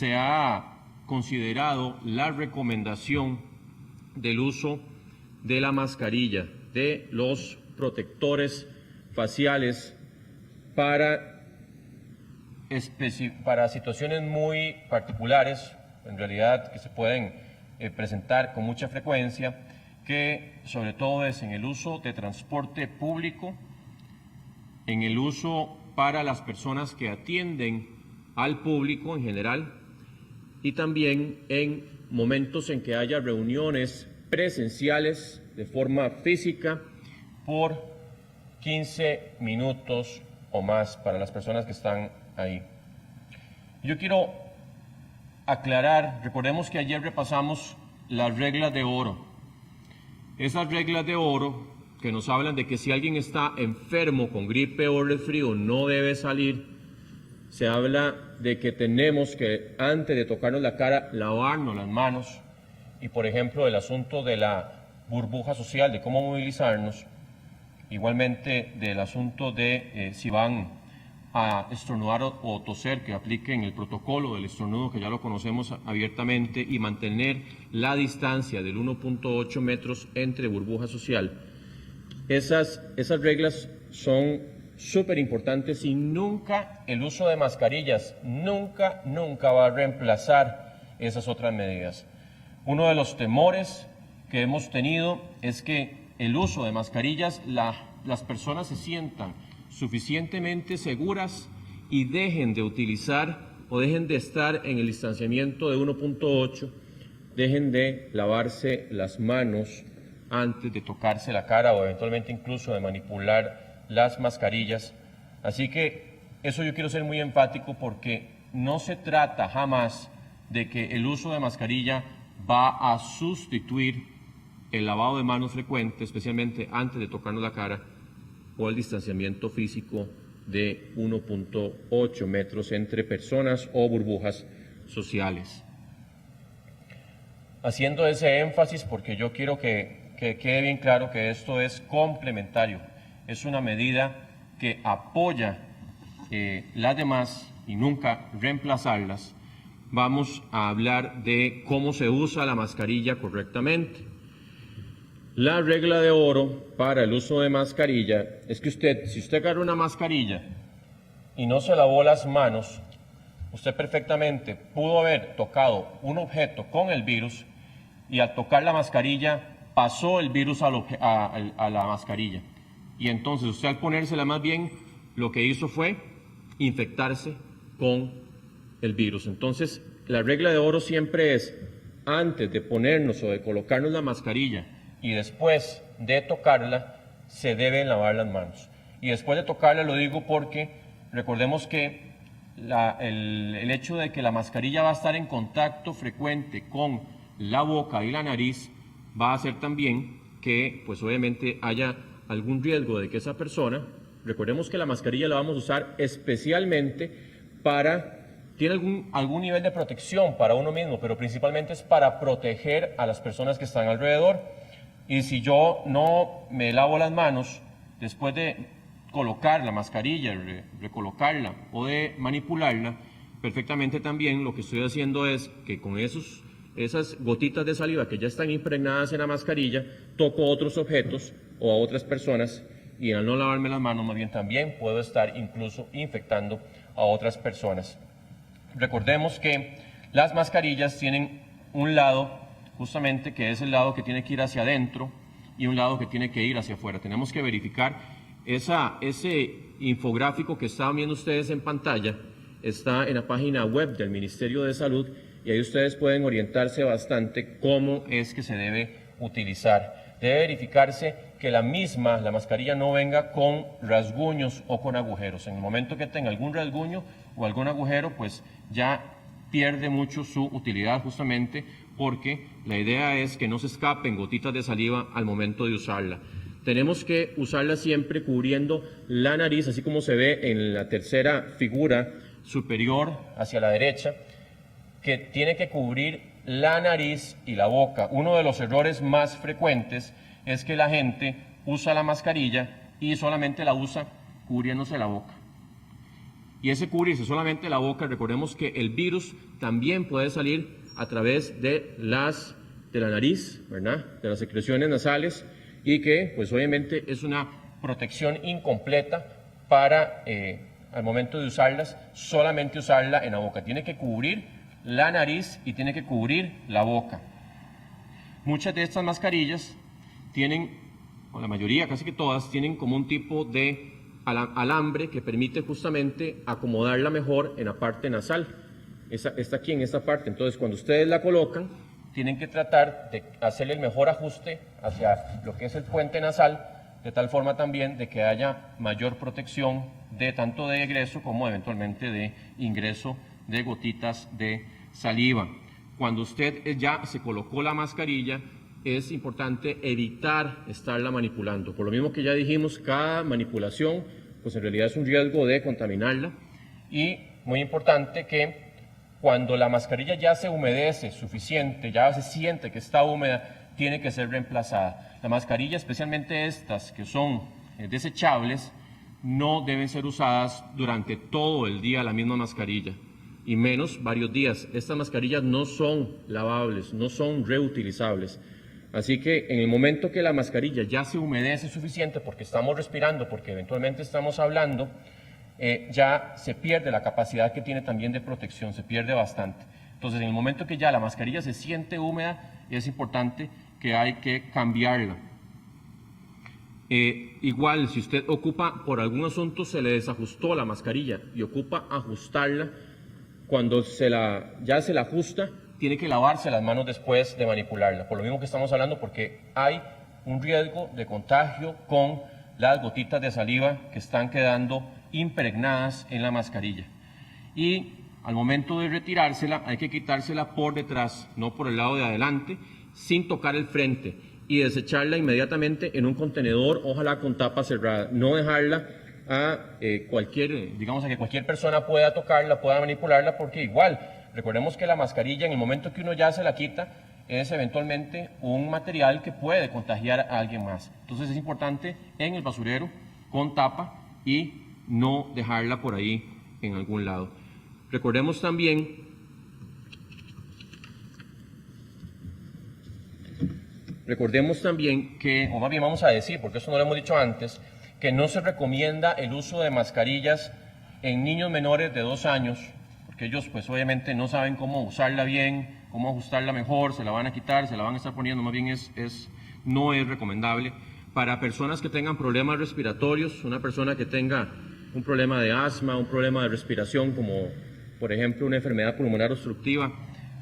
se ha considerado la recomendación del uso de la mascarilla, de los protectores faciales para situaciones muy particulares, en realidad que se pueden presentar con mucha frecuencia, que sobre todo es en el uso de transporte público, en el uso para las personas que atienden al público en general y también en momentos en que haya reuniones presenciales de forma física por 15 minutos o más para las personas que están ahí. Yo quiero aclarar, recordemos que ayer repasamos las reglas de oro. Esas reglas de oro que nos hablan de que si alguien está enfermo con gripe o resfrío no debe salir, se habla de que tenemos que, antes de tocarnos la cara, lavarnos las manos y, por ejemplo, el asunto de la burbuja social, de cómo movilizarnos, igualmente del asunto de si van a estornudar o toser, que apliquen el protocolo del estornudo, que ya lo conocemos abiertamente, y mantener la distancia del 1.8 metros entre burbuja social. Esas reglas son súper importantes y nunca el uso de mascarillas, nunca va a reemplazar esas otras medidas. Uno de los temores que hemos tenido es que el uso de mascarillas, las personas se sientan suficientemente seguras y dejen de utilizar o dejen de estar en el distanciamiento de 1.8, dejen de lavarse las manos antes de tocarse la cara o eventualmente incluso de manipular las mascarillas. Así que eso yo quiero ser muy enfático, porque no se trata jamás de que el uso de mascarilla va a sustituir el lavado de manos frecuente, especialmente antes de tocarnos la cara, o el distanciamiento físico de 1.8 metros entre personas o burbujas sociales. Haciendo ese énfasis, porque yo quiero que quede bien claro que esto es complementario, es una medida que apoya las demás y nunca reemplazarlas. Vamos a hablar de cómo se usa la mascarilla correctamente. La regla de oro para el uso de mascarilla es que si usted agarra una mascarilla y no se lavó las manos, usted perfectamente pudo haber tocado un objeto con el virus y al tocar la mascarilla pasó el virus a la mascarilla. Y entonces usted, al ponérsela, más bien lo que hizo fue infectarse con el virus. Entonces, la regla de oro siempre es, antes de ponernos o de colocarnos la mascarilla y después de tocarla, se deben lavar las manos. Y después de tocarla lo digo porque recordemos que el hecho de que la mascarilla va a estar en contacto frecuente con la boca y la nariz va a hacer también que, pues obviamente, haya algún riesgo de que esa persona, recordemos que la mascarilla la vamos a usar especialmente tiene algún nivel de protección para uno mismo, pero principalmente es para proteger a las personas que están alrededor. Y si yo no me lavo las manos después de colocar la mascarilla, recolocarla o de manipularla, perfectamente también lo que estoy haciendo es que con esas gotitas de saliva que ya están impregnadas en la mascarilla, toco otros objetos o a otras personas, y al no lavarme las manos, más bien también puedo estar incluso infectando a otras personas. Recordemos que las mascarillas tienen un lado, justamente, que es el lado que tiene que ir hacia adentro y un lado que tiene que ir hacia afuera. Tenemos que verificar ese infográfico que estaban viendo ustedes en pantalla, está en la página web del Ministerio de Salud, y ahí ustedes pueden orientarse bastante cómo es que se debe utilizar. Debe verificarse que la mascarilla no venga con rasguños o con agujeros. En el momento que tenga algún rasguño o algún agujero, pues ya pierde mucho su utilidad, justamente porque la idea es que no se escapen gotitas de saliva al momento de usarla. Tenemos que usarla siempre cubriendo la nariz, así como se ve en la tercera figura superior hacia la derecha, que tiene que cubrir la nariz y la boca. Uno de los errores más frecuentes es que la gente usa la mascarilla y solamente la usa cubriéndose la boca. Y ese cubrirse solamente la boca, recordemos que el virus también puede salir a través de la nariz, ¿verdad? De las secreciones nasales, y que pues obviamente es una protección incompleta para al momento de usarlas, solamente usarla en la boca. Tiene que cubrir la nariz y tiene que cubrir la boca. Muchas de estas mascarillas tienen, o la mayoría, casi que todas, tienen como un tipo de alambre que permite justamente acomodarla mejor en la parte nasal. Está aquí en esta parte. Entonces, cuando ustedes la colocan, tienen que tratar de hacerle el mejor ajuste hacia lo que es el puente nasal, de tal forma también de que haya mayor protección de tanto de egreso como eventualmente de ingreso de gotitas de saliva. Cuando usted ya se colocó la mascarilla, es importante evitar estarla manipulando. Por lo mismo que ya dijimos, cada manipulación pues en realidad es un riesgo de contaminarla, y muy importante que cuando la mascarilla ya se humedece suficiente, ya se siente que está húmeda, tiene que ser reemplazada. La mascarilla, especialmente estas que son desechables, no deben ser usadas durante todo el día la misma mascarilla, y menos varios días. Estas mascarillas no son lavables, no son reutilizables. Así que en el momento que la mascarilla ya se humedece suficiente, porque estamos respirando, porque eventualmente estamos hablando, ya se pierde la capacidad que tiene también de protección, se pierde bastante. Entonces, en el momento que ya la mascarilla se siente húmeda, es importante que hay que cambiarla. Igual, si usted ocupa, por algún asunto se le desajustó la mascarilla y ocupa ajustarla, cuando ya se la ajusta, tiene que lavarse las manos después de manipularla. Por lo mismo que estamos hablando, porque hay un riesgo de contagio con las gotitas de saliva que están quedando impregnadas en la mascarilla. Y al momento de retirársela, hay que quitársela por detrás, no por el lado de adelante, sin tocar el frente, y desecharla inmediatamente en un contenedor, ojalá con tapa cerrada. No dejarla a que cualquier persona pueda tocarla, pueda manipularla, porque igual, recordemos que la mascarilla, en el momento que uno ya se la quita, es eventualmente un material que puede contagiar a alguien más. Entonces es importante en el basurero, con tapa, y no dejarla por ahí en algún lado. Recordemos también que, o más bien vamos a decir, porque eso no lo hemos dicho antes, que no se recomienda el uso de mascarillas en niños menores de 2 años, porque ellos pues obviamente no saben cómo usarla bien, cómo ajustarla mejor, se la van a quitar, se la van a estar poniendo, más bien no es recomendable. Para personas que tengan problemas respiratorios, una persona que tenga un problema de asma, un problema de respiración, como por ejemplo una enfermedad pulmonar obstructiva,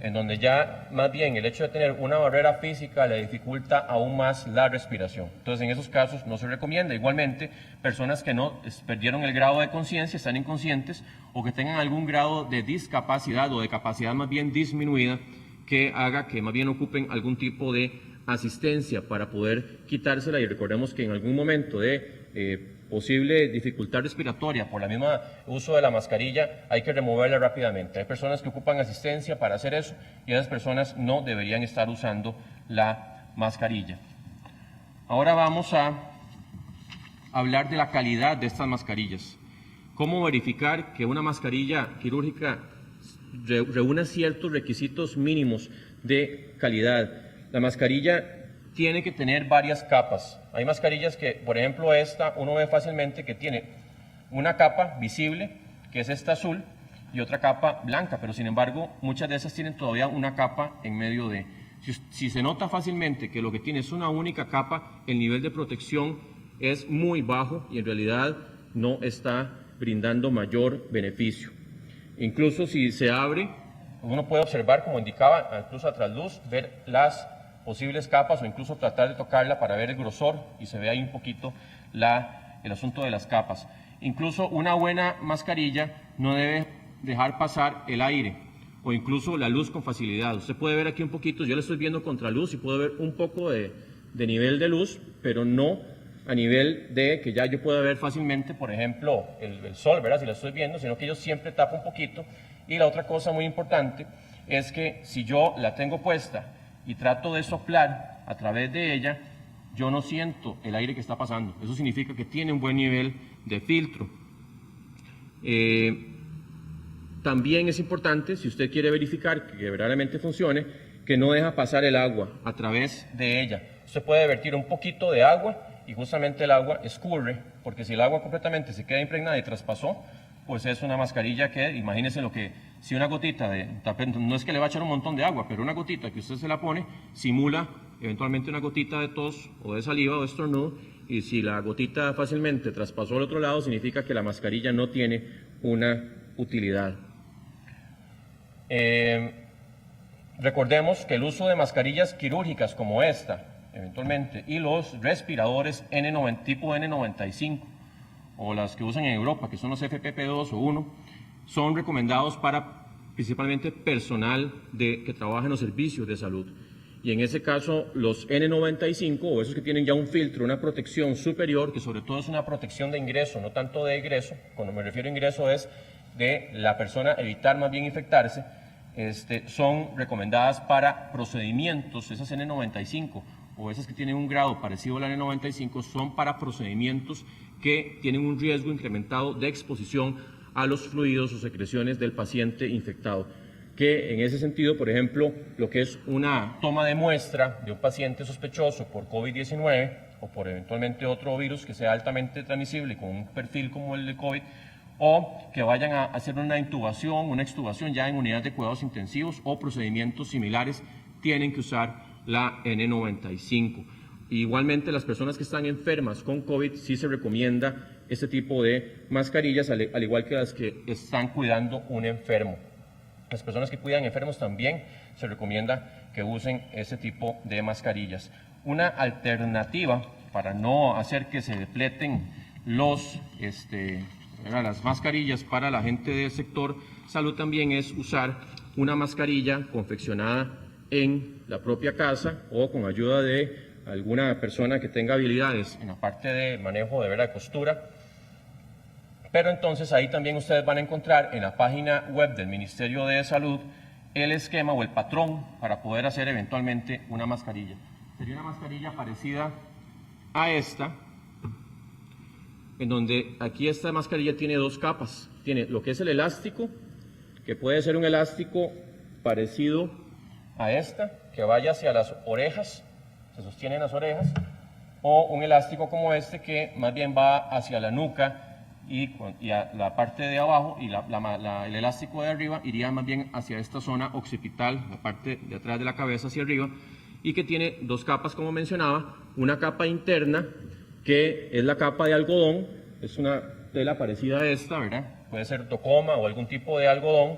en donde ya más bien el hecho de tener una barrera física le dificulta aún más la respiración. Entonces en esos casos no se recomienda. Igualmente, personas que no perdieron el grado de conciencia, están inconscientes, o que tengan algún grado de discapacidad o de capacidad más bien disminuida, que haga que más bien ocupen algún tipo de asistencia para poder quitársela. Y recordemos que en algún momento de posible dificultad respiratoria por el mismo uso de la mascarilla, hay que removerla rápidamente. Hay personas que ocupan asistencia para hacer eso, y esas personas no deberían estar usando la mascarilla. Ahora vamos a hablar de la calidad de estas mascarillas. ¿Cómo verificar que una mascarilla quirúrgica reúna ciertos requisitos mínimos de calidad? La mascarilla tiene que tener varias capas. Hay mascarillas que, por ejemplo esta, uno ve fácilmente que tiene una capa visible, que es esta azul, y otra capa blanca, pero sin embargo muchas de esas tienen todavía una capa en medio de. Si se nota fácilmente que lo que tiene es una única capa, el nivel de protección es muy bajo y en realidad no está brindando mayor beneficio. Incluso si se abre, uno puede observar, como indicaba, incluso a trasluz, ver las posibles capas, o incluso tratar de tocarla para ver el grosor, y se ve ahí un poquito el asunto de las capas. Incluso una buena mascarilla no debe dejar pasar el aire o incluso la luz con facilidad. Usted puede ver aquí un poquito, yo le estoy viendo contraluz y puedo ver un poco de nivel de luz, pero no a nivel de que ya yo pueda ver fácilmente, por ejemplo, el sol, ¿verdad? Si la estoy viendo, sino que yo siempre tapo un poquito. Y la otra cosa muy importante es que si yo la tengo puesta y trato de soplar a través de ella, yo no siento el aire que está pasando. Eso significa que tiene un buen nivel de filtro. También es importante, si usted quiere verificar que verdaderamente funcione, que no deja pasar el agua a través de ella. Usted puede vertir un poquito de agua y justamente el agua escurre, porque si el agua completamente se queda impregnada y traspasó, pues es una mascarilla que, imagínese lo que, si una gotita no es que le va a echar un montón de agua, pero una gotita que usted se la pone, simula eventualmente una gotita de tos o de saliva o de estornudo, y si la gotita fácilmente traspasó al otro lado, significa que la mascarilla no tiene una utilidad. Recordemos que el uso de mascarillas quirúrgicas como esta, eventualmente, y los respiradores tipo N95, o las que usan en Europa, que son los FFP2 o 1, son recomendados para principalmente personal que trabaja en los servicios de salud. Y en ese caso, los N95, o esos que tienen ya un filtro, una protección superior, que sobre todo es una protección de ingreso, no tanto de egreso, cuando me refiero a ingreso es de la persona evitar más bien infectarse, son recomendadas para procedimientos. Esas N95 o esas que tienen un grado parecido a la N95 son para procedimientos que tienen un riesgo incrementado de exposición a los fluidos o secreciones del paciente infectado. Que en ese sentido, por ejemplo, lo que es una toma de muestra de un paciente sospechoso por COVID-19 o por eventualmente otro virus que sea altamente transmisible con un perfil como el de COVID, o que vayan a hacer una extubación ya en unidades de cuidados intensivos o procedimientos similares, tienen que usar la N95. Igualmente, las personas que están enfermas con COVID sí se recomienda este tipo de mascarillas, al igual que las que están cuidando un enfermo. Las personas que cuidan enfermos también se recomienda que usen ese tipo de mascarillas. Una alternativa para no hacer que se depleten las mascarillas para la gente del sector salud también es usar una mascarilla confeccionada en la propia casa o con ayuda de alguna persona que tenga habilidades en la parte de manejo de costura. Pero entonces ahí también ustedes van a encontrar en la página web del Ministerio de Salud el esquema o el patrón para poder hacer eventualmente una mascarilla. Sería una mascarilla parecida a esta, en donde aquí esta mascarilla tiene dos capas. Tiene lo que es el elástico, que puede ser un elástico parecido a esta, que vaya hacia las orejas, se sostiene en las orejas, o un elástico como este que más bien va hacia la nuca y a la parte de abajo, y el elástico de arriba iría más bien hacia esta zona occipital, la parte de atrás de la cabeza hacia arriba, y que tiene dos capas, como mencionaba, una capa interna que es la capa de algodón, es una tela parecida a esta, ¿verdad? Puede ser tocoma o algún tipo de algodón,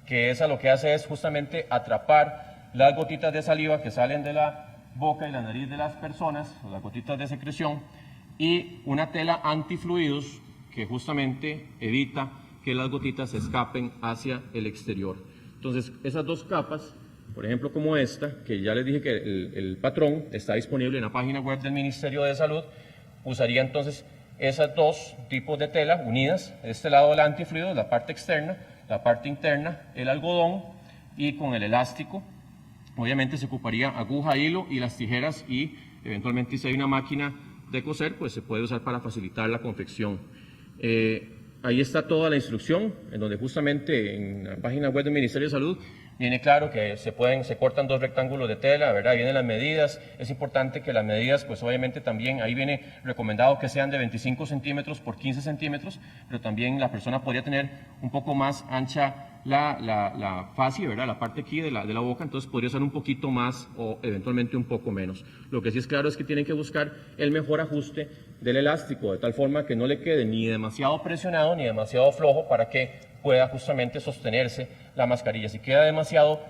que esa lo que hace es justamente atrapar las gotitas de saliva que salen de la boca y la nariz de las personas, o las gotitas de secreción, y una tela antifluidos que justamente evita que las gotitas se escapen hacia el exterior. Entonces, esas dos capas, por ejemplo como esta, que ya les dije que el patrón está disponible en la página web del Ministerio de Salud, usaría entonces esas dos tipos de tela unidas, de este lado el antifluido, la parte externa, la parte interna, el algodón, y con el elástico, obviamente se ocuparía aguja, hilo y las tijeras, y eventualmente si hay una máquina de coser, pues se puede usar para facilitar la confección. Ahí está toda la instrucción, en donde justamente en la página web del Ministerio de Salud viene claro que se cortan dos rectángulos de tela, ¿verdad? Vienen las medidas. Es importante que las medidas, pues obviamente también ahí viene recomendado que sean de 25 centímetros por 15 centímetros, pero también la persona podría tener un poco más ancha la fascia, ¿verdad? La parte aquí de la boca, entonces podría ser un poquito más o eventualmente un poco menos. Lo que sí es claro es que tienen que buscar el mejor ajuste del elástico, de tal forma que no le quede ni demasiado presionado ni demasiado flojo para que pueda justamente sostenerse la mascarilla. Si queda demasiado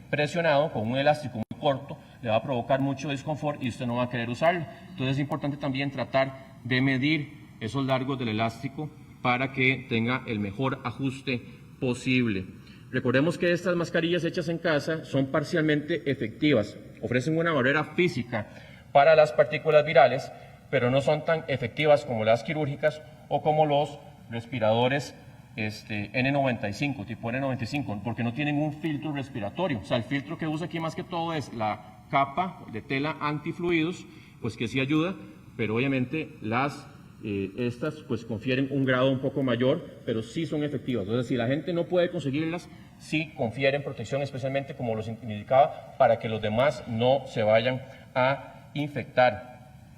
presionado con un elástico muy corto, le va a provocar mucho desconfort y usted no va a querer usarlo. Entonces es importante también tratar de medir esos largos del elástico para que tenga el mejor ajuste posible. Recordemos que estas mascarillas hechas en casa son parcialmente efectivas, ofrecen una barrera física para las partículas virales, pero no son tan efectivas como las quirúrgicas o como los respiradores N95, tipo N95, porque no tienen un filtro respiratorio. O sea, el filtro que usa aquí más que todo es la capa de tela antifluidos, pues que sí ayuda, pero obviamente las estas pues confieren un grado un poco mayor, pero sí son efectivas. Entonces, si la gente no puede conseguirlas, sí confieren protección, especialmente como los indicaba, para que los demás no se vayan a infectar.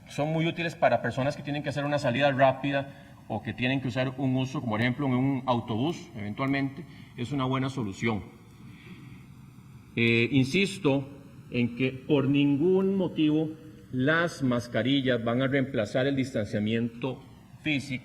Son muy útiles para personas que tienen que hacer una salida rápida o que tienen que usar un uso, como por ejemplo en un autobús, eventualmente, es una buena solución. Insisto en que por ningún motivo las mascarillas van a reemplazar el distanciamiento físico